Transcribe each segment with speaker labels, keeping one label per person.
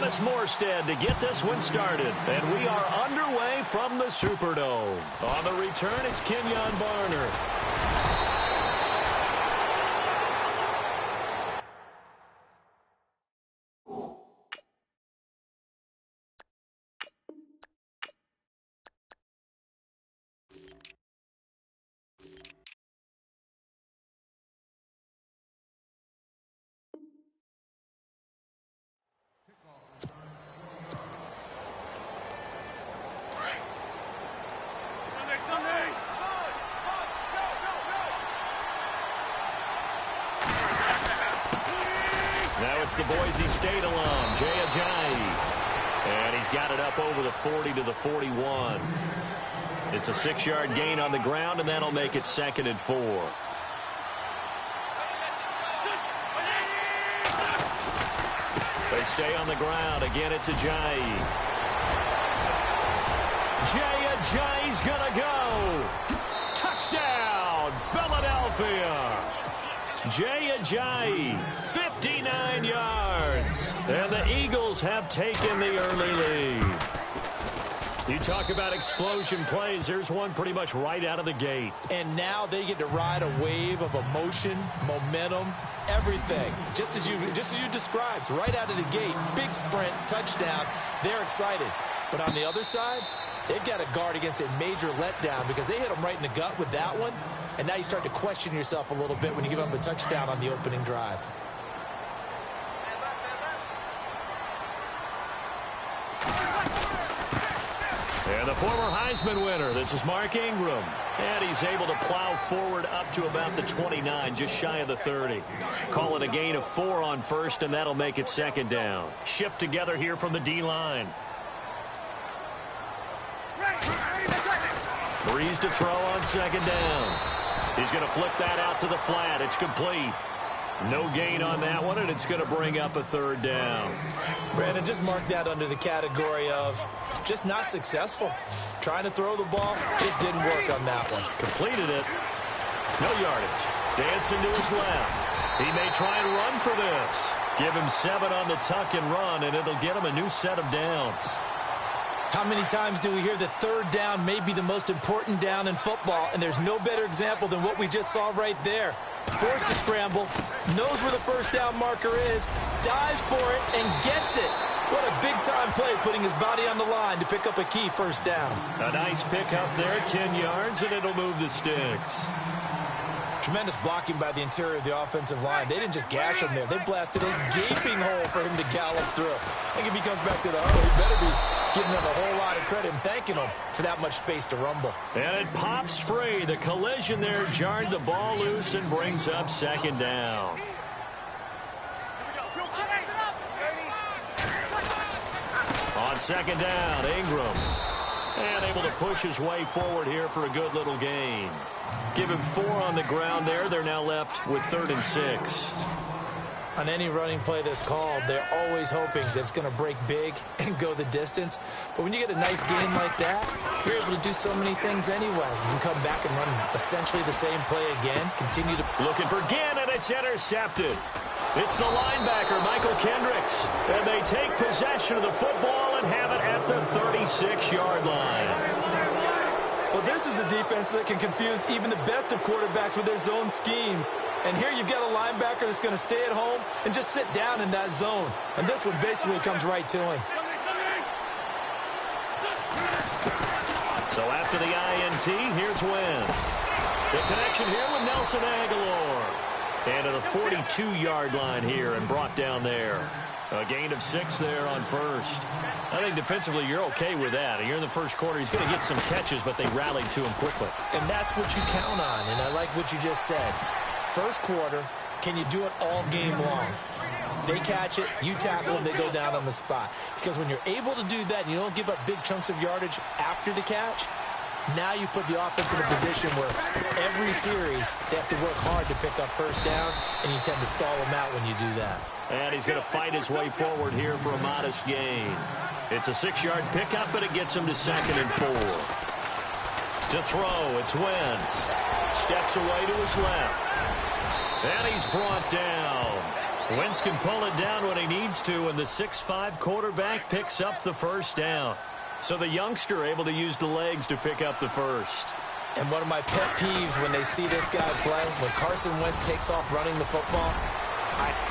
Speaker 1: Travis Morstead to get this one started. And we are underway from the Superdome. On the return, it's Kenyon Barner. Now it's the Boise State alum, Jay Ajayi. And he's got it up over the 40 to the 41. It's a 6-yard gain on the ground, and that'll make it 2nd and 4. They stay on the ground. Again, it's Ajayi. Jay Ajayi's going to go. Touchdown, Philadelphia. Jay Ajayi, 59 yards. And the Eagles have taken the early lead. You talk about explosion plays. There's one pretty much right out of the gate.
Speaker 2: And now they get to ride a wave of emotion, momentum, everything. Just as you described, right out of the gate. Big sprint, touchdown. They're excited. But on the other side, they've got to guard against a major letdown because they hit them right in the gut with that one. And now you start to question yourself a little bit when you give them a touchdown on the opening drive.
Speaker 1: And the former Heisman winner, this is Mark Ingram. And he's able to plow forward up to about the 29, just shy of the 30. Call it a gain of 4 on first, and that'll make it 2nd down. Shift together here from the D-line. Breeze to throw on 2nd down. He's going to flip that out to the flat. It's complete. No gain on that one, and it's going to bring up a 3rd down.
Speaker 2: Brandon, just mark that under the category of just not successful. Trying to throw the ball, just didn't work on that one.
Speaker 1: Completed it. No yardage. Dancing to his left. He may try and run for this. Give him 7 on the tuck and run, and it'll get him a new set of downs.
Speaker 2: How many times do we hear that 3rd down may be the most important down in football, and there's no better example than what we just saw right there. Forced to scramble, knows where the 1st down marker is, dives for it, and gets it. What a big-time play, putting his body on the line to pick up a key 1st down.
Speaker 1: A nice pick up there, 10 yards, and it'll move the sticks.
Speaker 2: Tremendous blocking by the interior of the offensive line. They didn't just gash him there. They blasted a gaping hole for him to gallop through. I think if he comes back to the huddle, he better be giving him a whole lot of credit and thanking him for that much space to rumble.
Speaker 1: And it pops free. The collision there jarred the ball loose and brings up 2nd down. On 2nd down, Ingram. And able to push his way forward here for a good little gain. Give him 4 on the ground there. They're now left with 3rd and 6.
Speaker 2: On any running play that's called, they're always hoping that it's going to break big and go the distance. But when you get a nice game like that, you're able to do so many things anyway. You can come back and run essentially the same play again. Continue to...
Speaker 1: Looking for Ginn, and it's intercepted. It's the linebacker, Michael Kendricks. And they take possession of the football and have it at the 36-yard line.
Speaker 2: Well, this is a defense that can confuse even the best of quarterbacks with their zone schemes. And here you've got a linebacker that's going to stay at home and just sit down in that zone. And this one basically comes right to him.
Speaker 1: So after the INT, here's Wentz. The connection here with Nelson Aguilar. And to the 42-yard line here and brought down there. A gain of 6 there on first. I think defensively you're okay with that. You're in the first quarter. He's going to get some catches, but they rallied to him quickly.
Speaker 2: And that's what you count on. And I like what you just said. First quarter, can you do it all game long? They catch it, you tackle them, they go down on the spot. Because when you're able to do that and you don't give up big chunks of yardage after the catch, now you put the offense in a position where every series they have to work hard to pick up 1st downs, and you tend to stall them out when you do that.
Speaker 1: And he's going to fight his way forward here for a modest gain. It's a 6-yard pickup, but it gets him to 2nd and 4. To throw, it's Wentz. Steps away to his left. And he's brought down. Wentz can pull it down when he needs to, and the 6'5" quarterback picks up the first down. So the youngster able to use the legs to pick up the first.
Speaker 2: And one of my pet peeves when they see this guy play, when Carson Wentz takes off running the football,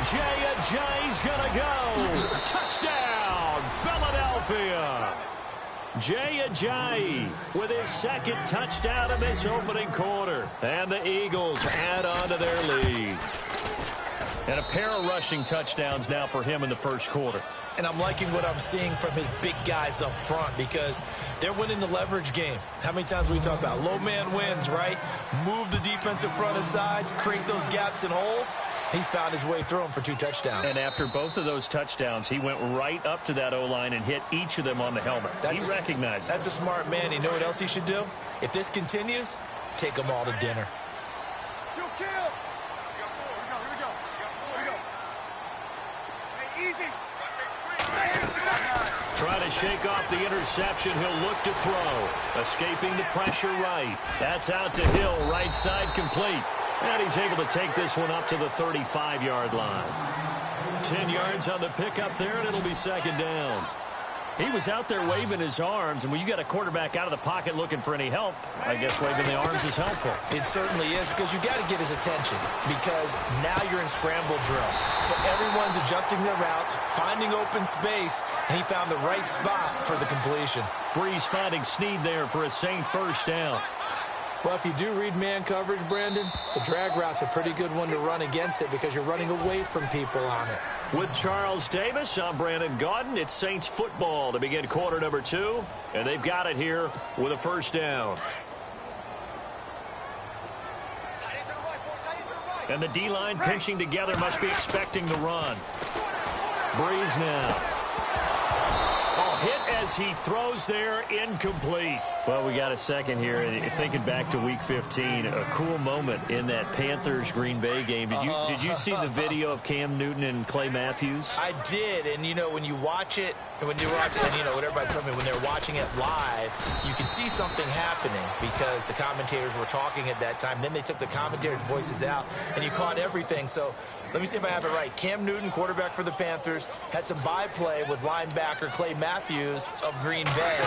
Speaker 1: Jay's gonna go. Touchdown, Philadelphia. Jay Ajayi with his second touchdown in this opening quarter. And the Eagles add on to their lead. And a pair of rushing touchdowns now for him in the first quarter.
Speaker 2: And I'm liking what I'm seeing from his big guys up front because they're winning the leverage game. How many times we talk about low man wins, right? Move the defensive front aside, create those gaps and holes. He's found his way through them for 2 touchdowns.
Speaker 1: And after both of those touchdowns, he went right up to that O-line and hit each of them on the helmet. He recognized it.
Speaker 2: That's a smart man. You know what else he should do? If this continues, take them all to dinner.
Speaker 1: Try to shake off the interception. He'll look to throw. Escaping the pressure right. That's out to Hill, right side complete. And he's able to take this one up to the 35-yard line. 10 yards on the pickup there, and it'll be second down. He was out there waving his arms, and when you got a quarterback out of the pocket looking for any help, I guess waving the arms is helpful.
Speaker 2: It certainly is, because you got to get his attention, because now you're in scramble drill. So everyone's adjusting their routes, finding open space, and he found the right spot for the completion.
Speaker 1: Breeze finding Snead there for a Saint first down.
Speaker 2: Well, if you do read man coverage, Brandon, the drag route's a pretty good one to run against it because you're running away from people on it.
Speaker 1: With Charles Davis, I'm Brandon Gaudin. It's Saints football to begin quarter number 2, and they've got it here with a first down. And the D-line pinching together, must be expecting the run. Breeze now. Hit as he throws there, incomplete. Well, we got a second here, and thinking back to Week 15, a cool moment in that Panthers-Green Bay game. Did you see the video of Cam Newton and Clay Matthews?
Speaker 2: I did, and you know, when you watch it, and you know, what everybody told me, when they're watching it live, you can see something happening because the commentators were talking at that time. Then they took the commentators' voices out, and you caught everything. So let me see if I have it right. Cam Newton, quarterback for the Panthers, had some byplay with linebacker Clay Matthews of Green Bay.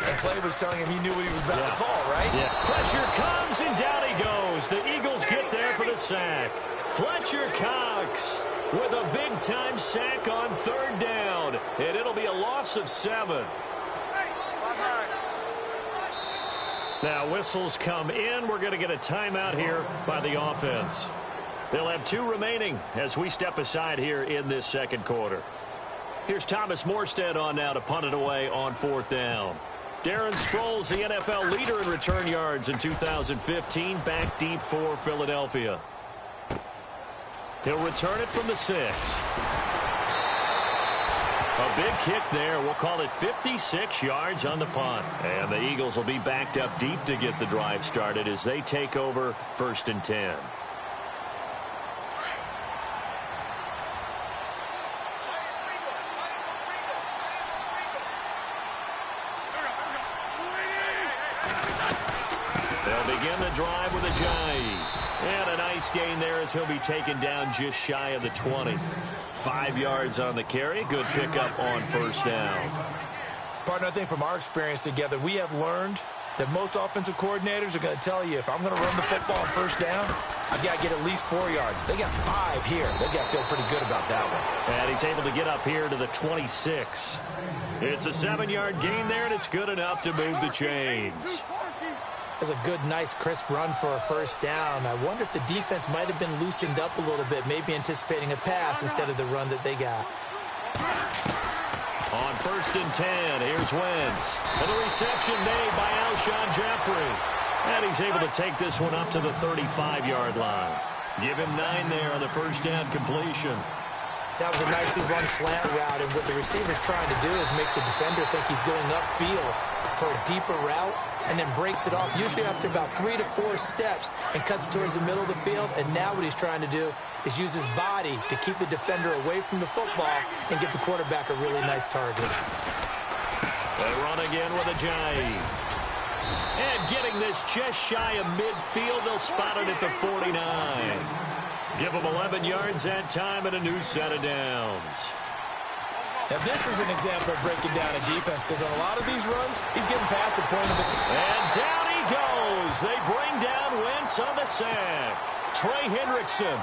Speaker 2: And Clay was telling him he knew what he was about to call, right?
Speaker 1: Yeah. Pressure comes, and down he goes. The Eagles get there for the sack. Fletcher Cox with a big-time sack on third down. And it'll be a loss of 7. Now whistles come in. We're going to get a timeout here by the offense. They'll have 2 remaining as we step aside here in this second quarter. Here's Thomas Morstead on now to punt it away on 4th down. Darren Sproles, the NFL leader in return yards in 2015, back deep for Philadelphia. He'll return it from the 6. A big kick there. We'll call it 56 yards on the punt. And the Eagles will be backed up deep to get the drive started as they take over 1st and 10. They'll begin the drive with Ajayi. And a nice gain there as he'll be taken down just shy of the 20. 5 yards on the carry. Good pickup on 1st down.
Speaker 2: Partner, I think from our experience together, we have learned that most offensive coordinators are going to tell you, if I'm going to run the football on 1st down, I've got to get at least 4 yards. They got 5 here. They've got to feel pretty good about that one.
Speaker 1: And he's able to get up here to the 26. It's a 7-yard gain there, and it's good enough to move the chains.
Speaker 2: That's a good, nice, crisp run for a 1st down. I wonder if the defense might have been loosened up a little bit, maybe anticipating a pass instead of the run that they got.
Speaker 1: On 1st and 10, here's Wentz. And the reception made by Alshon Jeffrey. And he's able to take this one up to the 35-yard line. Give him 9 there on the 1st down completion.
Speaker 2: That was a nicely run slant route, and what the receiver's trying to do is make the defender think he's going upfield for a deeper route, and then breaks it off, usually after about 3 to 4 steps, and cuts towards the middle of the field. And now what he's trying to do is use his body to keep the defender away from the football and give the quarterback a really nice target.
Speaker 1: They run again with Ajayi. And getting this just shy of midfield, they'll spot it at the 49. Give him 11 yards that time and a new set of downs.
Speaker 2: Now, this is an example of breaking down a defense because on a lot of these runs, he's getting past the point of attack.
Speaker 1: And down he goes. They bring down Wentz on the sack. Trey Hendrickson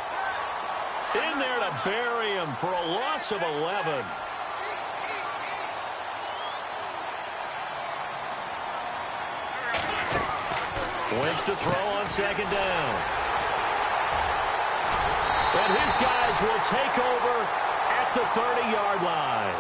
Speaker 1: in there to bury him for a loss of 11. Wentz to throw on second down. And his guys will take over at the 30-yard line.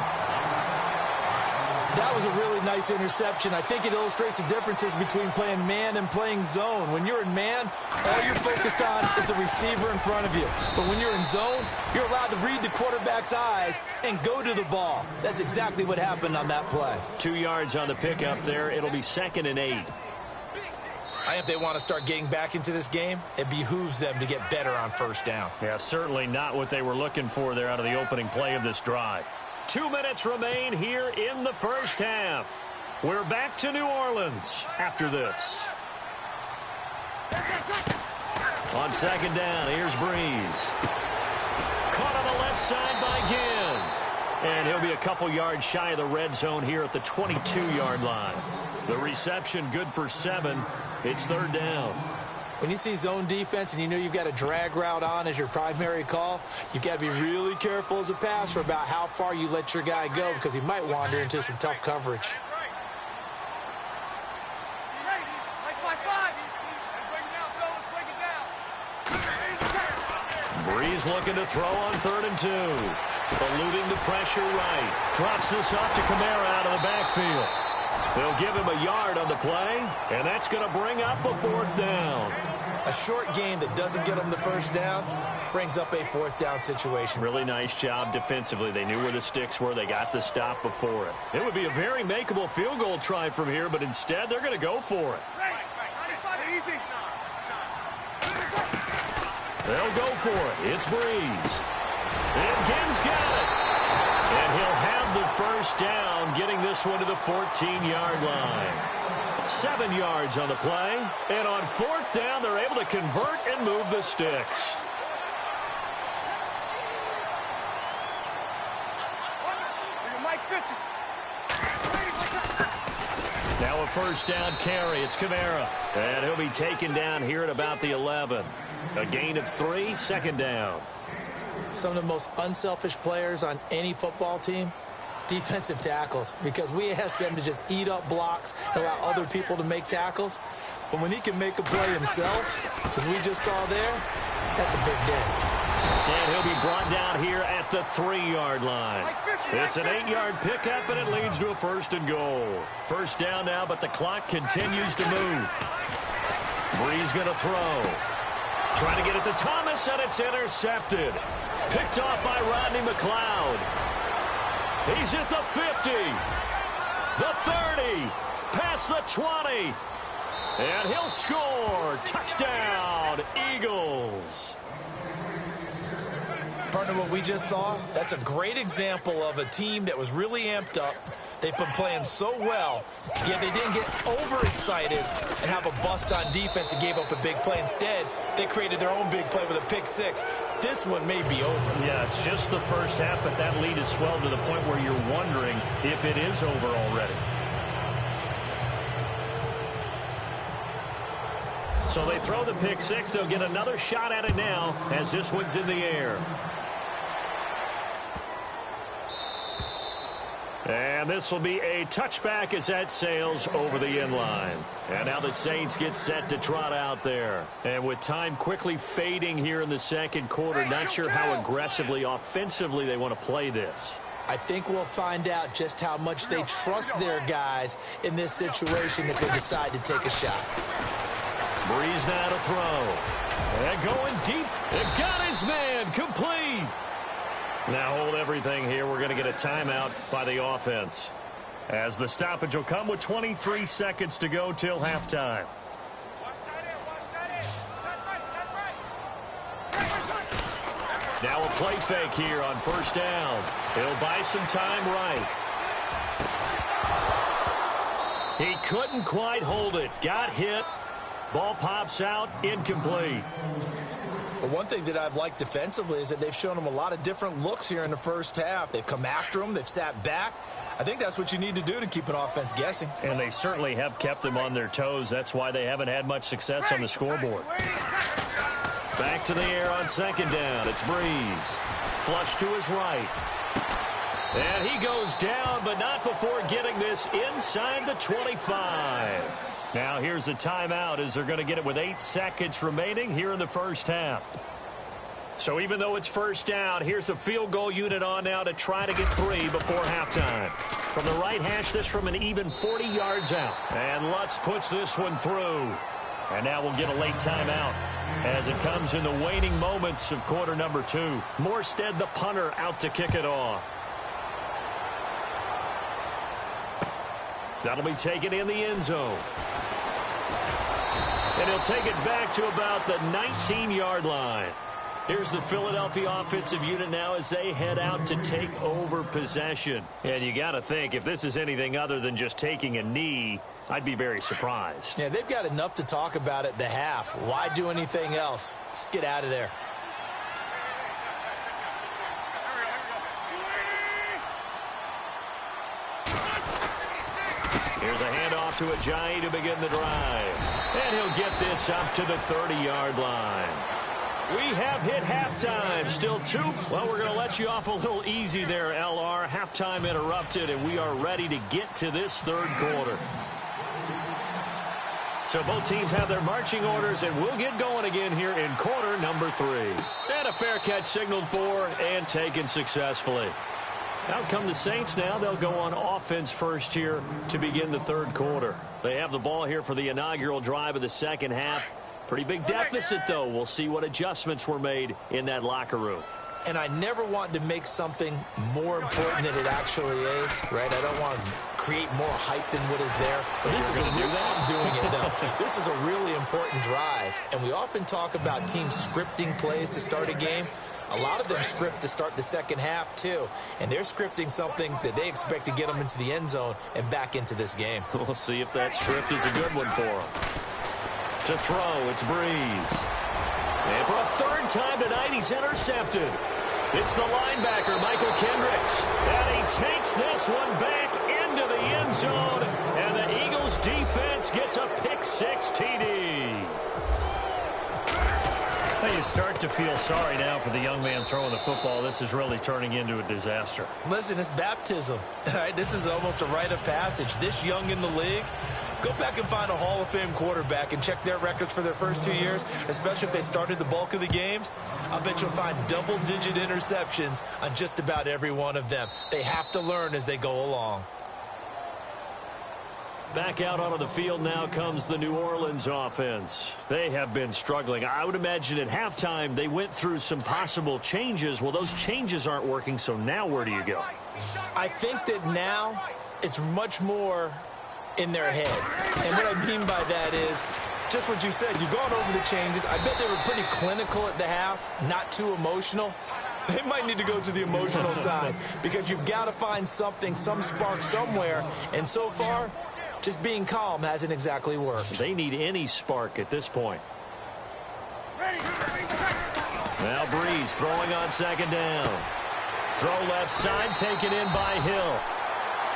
Speaker 2: That was a really nice interception. I think it illustrates the differences between playing man and playing zone. When you're in man, all you're focused on is the receiver in front of you. But when you're in zone, you're allowed to read the quarterback's eyes and go to the ball. That's exactly what happened on that play.
Speaker 1: 2 yards on the pickup there. It'll be 2nd and 8.
Speaker 2: I think if they want to start getting back into this game, it behooves them to get better on first down.
Speaker 1: Yeah, certainly not what they were looking for there out of the opening play of this drive. 2 minutes remain here in the first half. We're back to New Orleans after this. On second down, here's Breeze. Caught on the left side by Ginn. And he'll be a couple yards shy of the red zone here at the 22-yard line. The reception good for 7. It's 3rd down.
Speaker 2: When you see zone defense and you know you've got a drag route on as your primary call, you've got to be really careful as a passer about how far you let your guy go because he might wander into some tough coverage.
Speaker 1: Breeze looking to throw on 3rd and 2. Eluding the pressure right. Drops this off to Kamara out of the backfield. They'll give him a yard on the play, and that's going to bring up a 4th down.
Speaker 2: A short gain that doesn't get them the first down brings up a 4th down situation.
Speaker 1: Really nice job defensively. They knew where the sticks were. They got the stop before it. It would be a very makeable field goal try from here, but instead they're going to go for it. They'll go for it. It's Breeze. And Ginn's got it. And he'll have the first down, getting this one to the 14-yard line. 7 yards on the play. And on 4th down, they're able to convert and move the sticks. Now a first down carry. It's Kamara. And he'll be taken down here at about the 11. A gain of 3, 2nd down.
Speaker 2: Some of the most unselfish players on any football team, defensive tackles, because we ask them to just eat up blocks and allow other people to make tackles. But when he can make a play himself, as we just saw there, that's a big day.
Speaker 1: And he'll be brought down here at the 3-yard line. It's an 8-yard pickup, and it leads to a 1st and goal. First down now, but the clock continues to move. Breeze going to throw. Trying to get it to Thomas, and it's intercepted. Picked off by Rodney McLeod. He's at the 50, the 30, past the 20, and he'll score. Touchdown, Eagles.
Speaker 2: Partner, what we just saw, that's a great example of a team that was really amped up. They've been playing so well, yet they didn't get overexcited and have a bust on defense and gave up a big play. Instead, they created their own big play with a pick 6. This one may be over.
Speaker 1: Yeah, it's just the first half, but that lead has swelled to the point where you're wondering if it is over already. So they throw the pick 6. They'll get another shot at it now as this one's in the air. And this will be a touchback as that sails over the end line. And now the Saints get set to trot out there. And with time quickly fading here in the second quarter, not sure how aggressively, offensively they want to play this.
Speaker 2: I think we'll find out just how much they trust their guys in this situation if they decide to take a shot.
Speaker 1: Breeze now to throw. And going deep. They've got his man complete. Now hold everything here. We're going to get a timeout by the offense, as the stoppage will come with 23 seconds to go till halftime. Now a play fake here on first down. He'll buy some time right. He couldn't quite hold it. Got hit. Ball pops out. Incomplete.
Speaker 2: But one thing that I've liked defensively is that they've shown them a lot of different looks here in the first half. They've come after them. They've sat back. I think that's what you need to do to keep an offense guessing.
Speaker 1: And they certainly have kept them on their toes. That's why they haven't had much success on the scoreboard. Back to the air on second down. It's Breeze. Flush to his right. And he goes down, but not before getting this inside the 25. Now here's a timeout as they're going to get it with 8 seconds remaining here in the first half. So even though it's first down, here's the field goal unit on now to try to get 3 before halftime. From the right hash, this from an even 40 yards out. And Lutz puts this one through. And now we'll get a late timeout as it comes in the waning moments of quarter number 2. Morstead, the punter, out to kick it off. That'll be taken in the end zone. And he'll take it back to about the 19-yard line. Here's the Philadelphia offensive unit now as they head out to take over possession. And you got to think, if this is anything other than just taking a knee, I'd be very surprised.
Speaker 2: Yeah, they've got enough to talk about at the half. Why do anything else? Just get out of there.
Speaker 1: Here's a handoff to Ajayi to begin the drive. And he'll get this up to the 30-yard line. We have hit halftime. Still 2. Well, we're going to let you off a little easy there, LR. Halftime interrupted, and we are ready to get to this third quarter. So both teams have their marching orders, and we'll get going again here in quarter number 3. And a fair catch signaled for and taken successfully. Out come the Saints now. They'll go on offense first here to begin the third quarter. They have the ball here for the inaugural drive of the second half. Pretty big deficit, though. We'll see what adjustments were made in that locker room.
Speaker 2: And I never want to make something more important than it actually is, right? I don't want to create more hype than what is there. But this is I'm doing it, though. This is a really important drive. And we often talk about teams scripting plays to start a game. A lot of them script to start the second half, too. And they're scripting something that they expect to get them into the end zone and back into this game.
Speaker 1: We'll see if that script is a good one for them. To throw, it's Breeze. And for a third time tonight, he's intercepted. It's the linebacker, Michael Kendricks. And he takes this one back into the end zone. And the Eagles defense gets a pick-6 TD. You start to feel sorry now for the young man throwing the football. This is really turning into a disaster.
Speaker 2: Listen, it's baptism. All right, this is almost a rite of passage. This young in the league, go back and find a Hall of Fame quarterback and check their records for their first 2 years, especially if they started the bulk of the games. I bet you'll find double-digit interceptions on just about every one of them. They have to learn as they go along.
Speaker 1: Back out onto the field now comes the New Orleans offense. They have been struggling. I would imagine at halftime they went through some possible changes. Well, those changes aren't working, so now where do you go?
Speaker 2: I think that now it's much more in their head. And what I mean by that is just what you said. You've gone over the changes. I bet they were pretty clinical at the half, not too emotional. They might need to go to the emotional side because you've got to find something, some spark somewhere. And so far, just being calm hasn't exactly worked.
Speaker 1: They need any spark at this point. Now Breeze throwing on second down. Throw left side, taken in by Hill.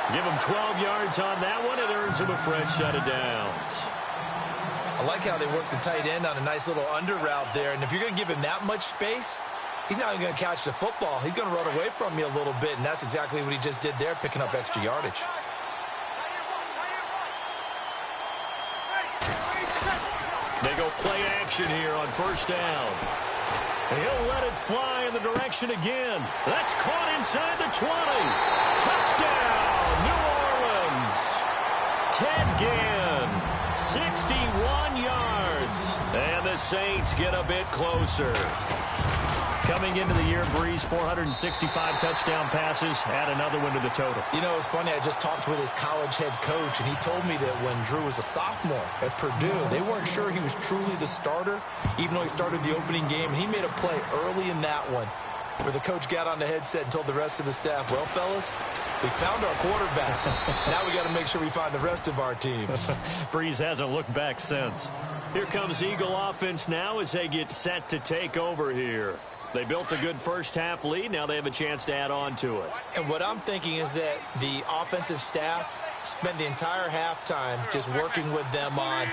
Speaker 1: Give him 12 yards on that one. It earns him a fresh set of downs.
Speaker 2: I like how they work the tight end on a nice little under route there. And if you're going to give him that much space, he's not even going to catch the football. He's going to run away from you a little bit, and that's exactly what he just did there, picking up extra yardage.
Speaker 1: They go play action here on first down. He'll let it fly in the direction again. That's caught inside the 20. Touchdown, New Orleans. Ted Ginn, 61 yards. And the Saints get a bit closer. Coming into the year, Breeze, 465 touchdown passes. Add another one to the total.
Speaker 2: You know, it's funny. I just talked with his college head coach, and he told me that when Drew was a sophomore at Purdue, they weren't sure he was truly the starter, even though he started the opening game. And he made a play early in that one where the coach got on the headset and told the rest of the staff, well, fellas, we found our quarterback. Now we got to make sure we find the rest of our team.
Speaker 1: Breeze hasn't looked back since. Here comes Eagle offense now as they get set to take over here. They built a good first-half lead. Now they have a chance to add on to it.
Speaker 2: And what I'm thinking is that the offensive staff spent the entire halftime just working with them on,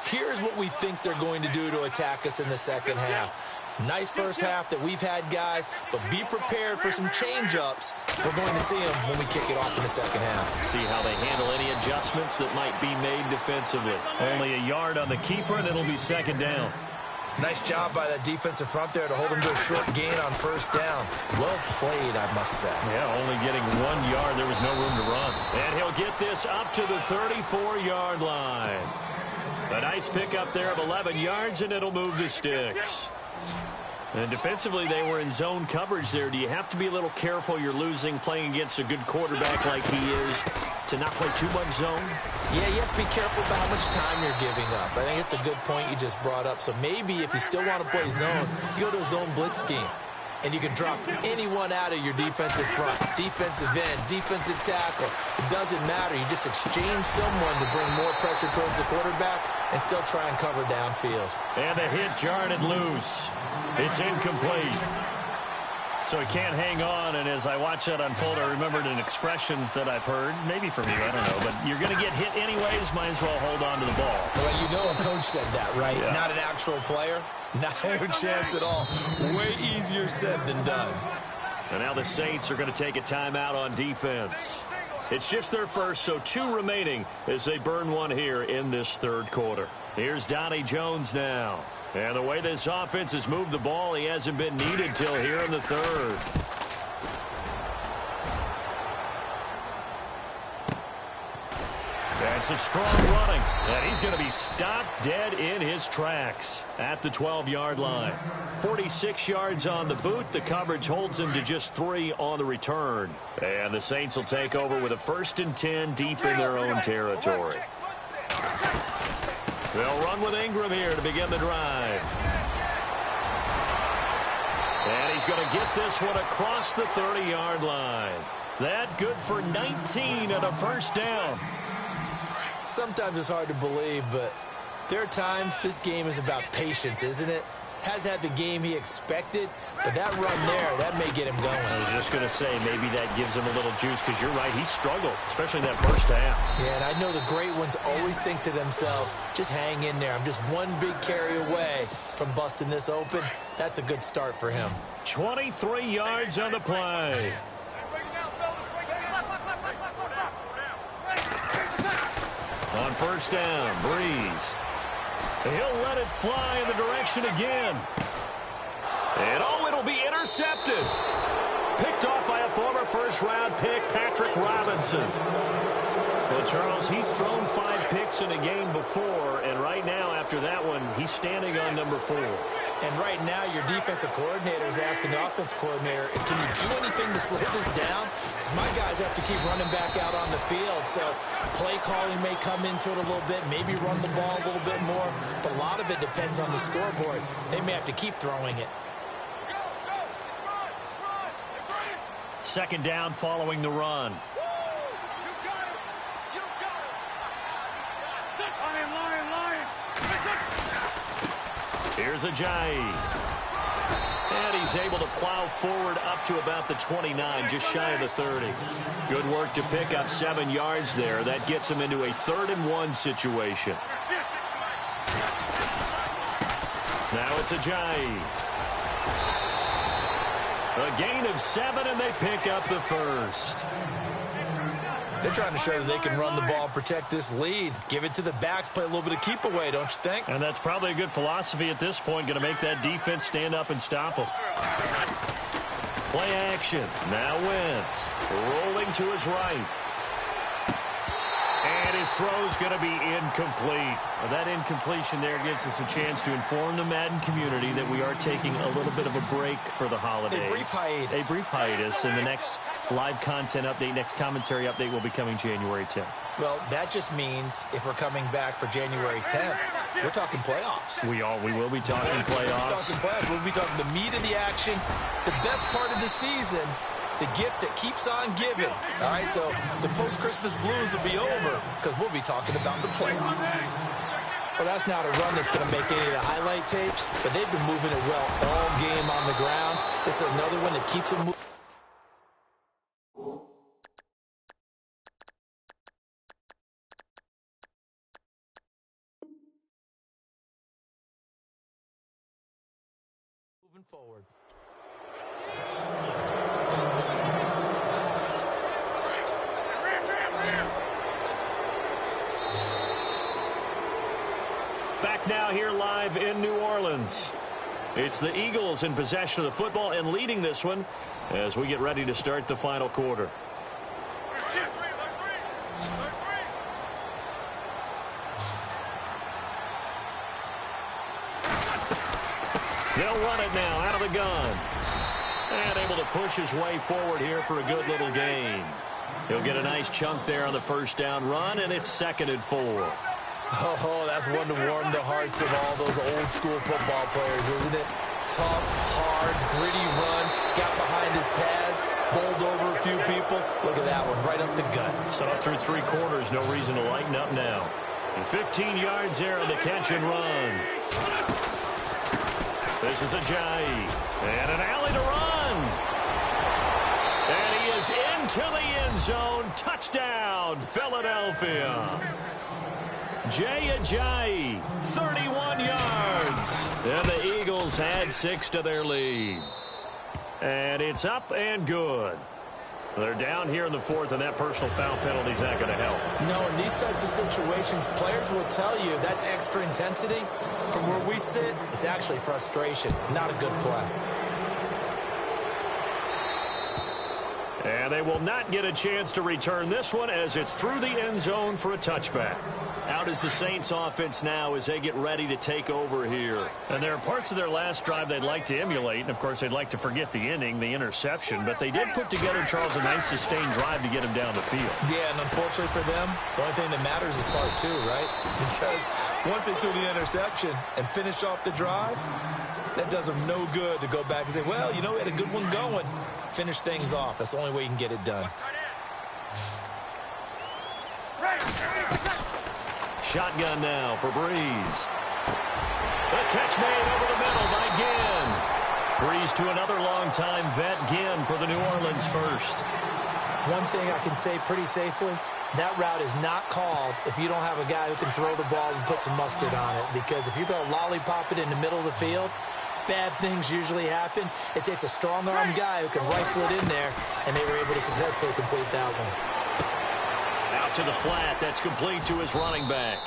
Speaker 2: here's what we think they're going to do to attack us in the second half. Nice first half that we've had, guys, but be prepared for some change-ups. We're going to see them when we kick it off in the second half.
Speaker 1: See how they handle any adjustments that might be made defensively. Only a yard on the keeper, and it'll be second down.
Speaker 2: Nice job by that defensive front there to hold them to a short gain on first down. Well played, I must say.
Speaker 1: Yeah, only getting 1 yard. There was no room to run. And he'll get this up to the 34-yard line. A nice pickup there of 11 yards, and it'll move the sticks. And defensively, they were in zone coverage there. Do you have to be a little careful you're losing playing against a good quarterback like he is to not play too much zone?
Speaker 2: Yeah, you have to be careful about how much time you're giving up. I think it's a good point you just brought up. So maybe if you still want to play zone, you go to a zone blitz scheme. And you can drop anyone out of your defensive front, defensive end, defensive tackle. It doesn't matter. You just exchange someone to bring more pressure towards the quarterback and still try and cover downfield.
Speaker 1: And the hit jarred it loose. It's incomplete. So he can't hang on, and as I watch that unfold, I remembered an expression that I've heard, maybe from you, I don't know, but you're going to get hit anyways, might as well hold on to the ball.
Speaker 2: Well, you know a coach said that, right?
Speaker 1: Yeah.
Speaker 2: Not an actual player. Not a chance at all. Way easier said than done.
Speaker 1: And now the Saints are going to take a timeout on defense. It's just their first, so 2 remaining as they burn one here in this third quarter. Here's Donnie Jones now. And the way this offense has moved the ball, he hasn't been needed till here in the third. And some strong running. And he's going to be stopped dead in his tracks at the 12-yard line. 46 yards on the boot. The coverage holds him to just 3 on the return. And the Saints will take over with a 1st and 10 deep in their own territory. They'll run with Ingram here to begin the drive. And he's going to get this one across the 30-yard line. That good for 19 and a first down.
Speaker 2: Sometimes it's hard to believe, but there are times this game is about patience, isn't it? Has had the game he expected, but that run there, that may get him going.
Speaker 1: I was just going to say, maybe that gives him a little juice, because you're right, he struggled, especially that first half.
Speaker 2: Yeah, and I know the great ones always think to themselves, just hang in there. I'm just one big carry away from busting this open. That's a good start for him. 23 yards on the play. On first down, Breeze. He'll let it fly in the direction again. And it'll be intercepted. Picked off by a former first-round pick, Patrick Robinson. Well, Charles, he's thrown 5 picks in a game before, and right now, after that one, he's standing on number 4. And right now, your defensive coordinator is asking the offensive coordinator, can you do anything to slow this down? Because my guys have to keep running back out on the field. So play calling may come into it a little bit, maybe run the ball a little bit more. But a lot of it depends on the scoreboard. They may have to keep throwing it.
Speaker 1: Second down following the run. Here's Ajayi. And he's able to plow forward up to about the 29, just shy of the 30. Good work to pick up 7 yards there. That gets him into a 3rd and 1 situation. Now it's Ajayi. A gain of 7, and they pick up the first.
Speaker 2: They're trying to show that they can run the ball, protect this lead, give it to the backs, play a little bit of keep away, don't you think?
Speaker 1: And that's probably a good philosophy at this point, going to make that defense stand up and stop them. Play action. Now Wentz rolling to his right. And his throw's going to be incomplete. Well, that incompletion there gives us a chance to inform the Madden community that we are taking a little bit of a break for the holidays.
Speaker 2: A brief hiatus.
Speaker 1: A brief hiatus, and the next live content update, next commentary update will be coming January 10th.
Speaker 2: Well, that just means if we're coming back for January 10th, we're talking playoffs.
Speaker 1: We will be talking playoffs.
Speaker 2: We'll be talking the meat of the action, the best part of the season, the gift that keeps on giving. All right, so the post-Christmas blues will be over because we'll be talking about the playoffs. Well, that's not a run that's going to make any of the highlight tapes, but they've been moving it well all game on the ground. This is another one that keeps them moving. Moving forward.
Speaker 1: Back now here live in New Orleans. It's the Eagles in possession of the football and leading this one as we get ready to start the final quarter. They'll run it now out of the gun. And able to push his way forward here for a good little gain. He'll get a nice chunk there on the first down run, and it's 2nd and 4.
Speaker 2: Oh, that's one to warm the hearts of all those old school football players, isn't it? Tough, hard, gritty run, got behind his pads, bowled over a few people. Look at that one, right up the gut.
Speaker 1: So up through 3 quarters, no reason to lighten up now. And 15 yards there on the catch and run. This is Ajayi, and an alley to run. And he is into the end zone. Touchdown, Philadelphia. Ajayi, 31 yards. And the Eagles had 6 to their lead. And it's up and good. They're down here in the 4th, and that personal foul penalty is not going to help.
Speaker 2: No, in these types of situations, players will tell you that's extra intensity. From where we sit, it's actually frustration, not a good play.
Speaker 1: And they will not get a chance to return this one as it's through the end zone for a touchback. Out is the Saints offense now as they get ready to take over here. And there are parts of their last drive they'd like to emulate. And, of course, they'd like to forget the inning, the interception. But they did put together, Charles, a nice sustained drive to get him down the field.
Speaker 2: Yeah, and unfortunately for them, the only thing that matters is part 2, right? Because once they threw the interception and finished off the drive, that does them no good to go back and say, well, you know, we had a good one going. Finish things off. That's the only way you can get it done.
Speaker 1: Shotgun now for Breeze. The catch made over the middle by Ginn. Breeze to another longtime vet, Ginn, for the New Orleans first.
Speaker 2: One thing I can say pretty safely, that route is not called if you don't have a guy who can throw the ball and put some mustard on it. Because if you're going to lollipop it in the middle of the field, bad things usually happen. It takes a strong-arm guy who can rifle it in there, and they were able to successfully complete that one.
Speaker 1: Out to the flat. That's complete to his running back.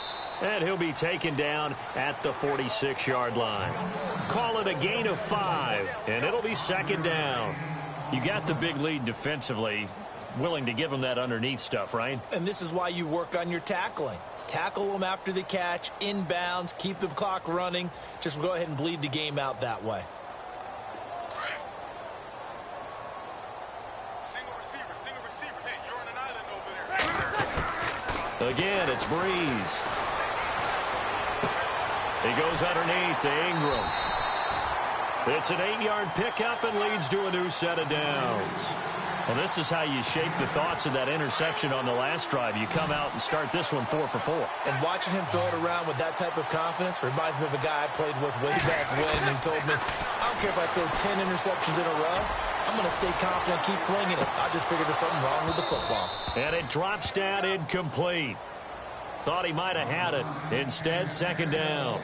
Speaker 1: And he'll be taken down at the 46-yard line. Call it a gain of 5, and it'll be 2nd down. You got the big lead defensively. Willing to give him that underneath stuff, right?
Speaker 2: And this is why you work on your tackling. Tackle them after the catch, inbounds, keep the clock running. Just go ahead and bleed the game out that way.
Speaker 1: Again, it's Breeze. He goes underneath to Ingram. It's an 8-yard pickup and leads to a new set of downs. Well, this is how you shape the thoughts of that interception on the last drive. You come out and start this one 4 for 4.
Speaker 2: And watching him throw it around with that type of confidence reminds me of a guy I played with way back when. He told me, I don't care if I throw 10 interceptions in a row. I'm going to stay confident, keep flinging it. I just figured there's something wrong with the football.
Speaker 1: And it drops down incomplete. Thought he might have had it. Instead, 2nd down.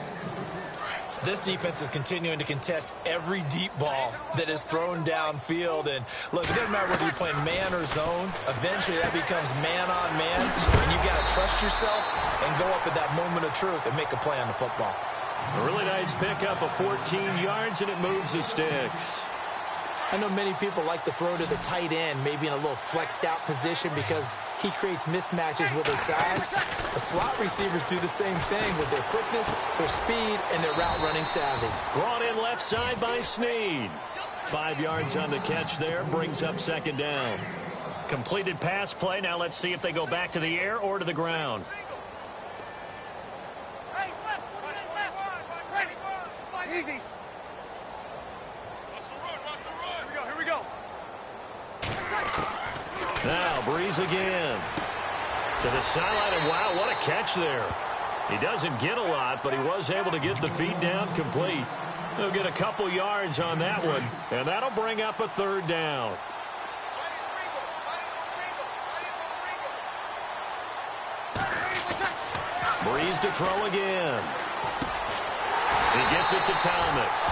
Speaker 2: This defense is continuing to contest every deep ball that is thrown downfield. And, look, it doesn't matter whether you're playing man or zone. Eventually, that becomes man-on-man. And you've got to trust yourself and go up at that moment of truth and make a play on the football.
Speaker 1: A really nice pickup of 14 yards, and it moves the sticks.
Speaker 2: I know many people like to throw to the tight end, maybe in a little flexed out position because he creates mismatches with his size. The slot receivers do the same thing with their quickness, their speed, and their route running savvy.
Speaker 1: Brought in left side by Snead. 5 yards on the catch there, brings up 2nd down. Completed pass play. Now let's see if they go back to the air or to the ground.
Speaker 3: Easy.
Speaker 1: Now, Breeze again. To the sideline, and wow, what a catch there. He doesn't get a lot, but he was able to get the feed down complete. He'll get a couple yards on that one, and that'll bring up a third down. Breeze to throw again. He gets it to Thomas.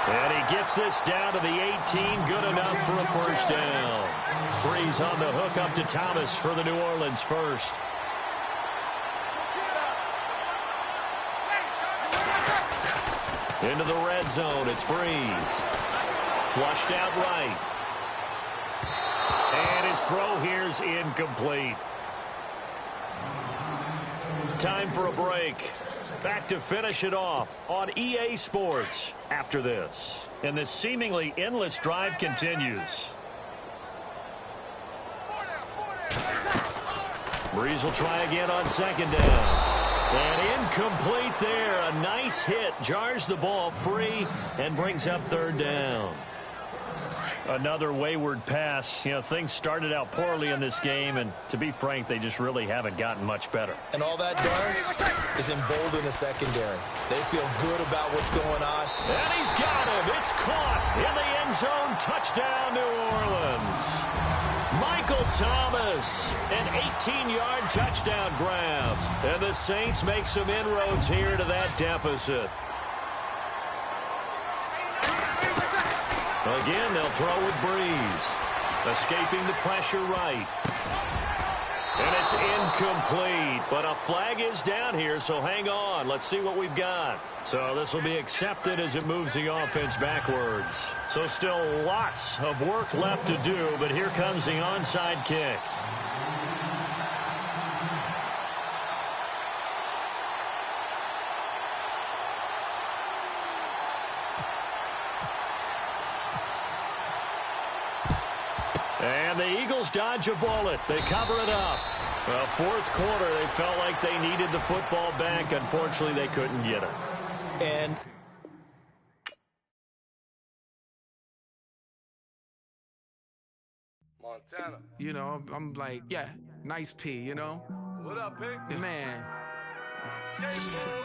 Speaker 1: And he gets this down to the 18. Good enough for a first down. Breeze on the hook up to Thomas for the New Orleans first. Into the red zone, it's Breeze. Flushed out right. And his throw here's incomplete. Time for a break. Back to finish it off on EA Sports after this. And this seemingly endless drive continues. Breeze will try again on second down. And incomplete there. A nice hit. Jars the ball free and brings up third down. Another wayward pass. You know, things started out poorly in this game, and to be frank, they just really haven't gotten much better.
Speaker 2: And all that does is embolden the secondary. They feel good about what's going on.
Speaker 1: And he's got him. It's caught in the end zone. Touchdown, New Orleans. Michael Thomas, an 18-yard touchdown grab. And the Saints make some inroads here to that deficit. Again, they'll throw with Breeze. Escaping the pressure right. And it's incomplete. But a flag is down here, so hang on. Let's see what we've got. So this will be accepted as it moves the offense backwards. So still lots of work left to do, but here comes the onside kick. And the Eagles dodge a bullet. They cover it up. Well, fourth quarter, they felt like they needed the football back. Unfortunately, they couldn't get it.
Speaker 2: And
Speaker 3: Montana.
Speaker 4: You know, I'm like, yeah, nice P, you know?
Speaker 3: What up, Pink?
Speaker 4: Man.
Speaker 3: Skateboard.